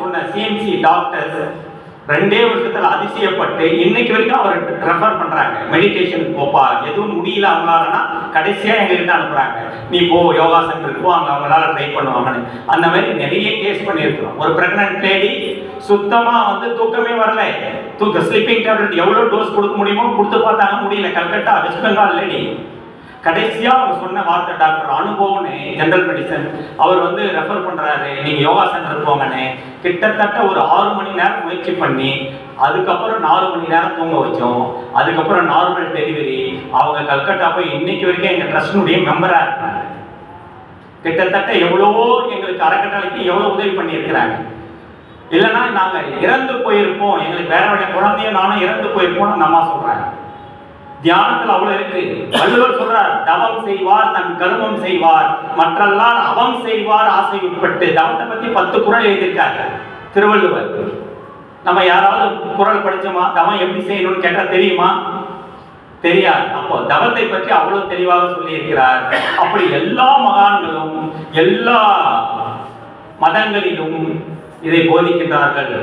சொன்ன CMC doctors 2 வருஷத்துல அதிசயப்பட்டு இன்னைக்கு வரைக்கும் அவர் ரெஃபர் பண்றாங்க. மெடிடேஷனுக்கு போப்பா, எதுவும் முடியல அவங்களாலன்னா கடைசியா எங்ககிட்ட அனுப்புறாங்க, நீ போ யோகா சென்டருக்கு போ, அங்க அவங்களால ட்ரை பண்ணுவாங்கன்னு. அந்த மாதிரி நிறைய கேஸ் பண்ணியிருக்கிறோம். ஒரு பிரெக்னன்ட் லேடி சுத்தமா தூக்கமே வரல, ஸ்லீப்பிங் டேப்லெட் எவ்வளவு டோஸ் கொடுக்க முடியுமோ கொடுத்து பார்த்தாங்க, முடியல. Calcutta west Bengal lady. கடைசியா அவங்க சொன்ன வார்த்தை டாக்டர் அனுபவம்னு ஜெனரல் மெடிசன் அவர் ரெஃபர் பண்றாரு, நீங்க யோகா சென்டர் போங்கன்னு. கிட்டத்தட்ட ஒரு 6 மணி நேரம் முயற்சி பண்ணி அதுக்கப்புறம் 4 மணி நேரம் தூங்க வச்சோம். அதுக்கப்புறம் நார்மல் டெலிவரி. அவங்க கல்கட்டா போய் இன்னைக்கு வரைக்கும் எங்க ட்ரஸ்டினுடைய மெம்பரா இருக்காங்க. கிட்டத்தட்ட எவ்வளவோ எங்களுக்கு அறக்கட்டளைக்கு எவ்வளவு உதவி பண்ணி இருக்கிறாங்க. இல்லைன்னா நாங்க இறந்து போயிருப்போம், எங்களுக்கு வேற வழிய குழந்தையும் நானும் இறந்து போயிருப்போம்னு நம்ம சொல்றாங்க. தியானத்தில் அவ்வளவு இருக்கு. வள்ளுவர் சொல்றார், தவம் செய்வார் தன் கருமம் செய்வார், மற்றெல்லாம் அவம் செய்வார் ஆசை உட்பட்டு. தவத்தை பத்தி 10 குறள் எழுதியிருக்காங்க திருவள்ளுவர். நம்ம யாராவது குறள் படிச்சோமா? தவம் எப்படி செய்யணும்னு கேட்டா தெரியுமா? தெரியாது. அப்போ தவத்தை பற்றி அவ்வளவு தெளிவாக சொல்லி இருக்கிறார். அப்படி எல்லா மகான்களும் எல்லா மதங்களிலும் இதை போதிக்கின்றார்கள்.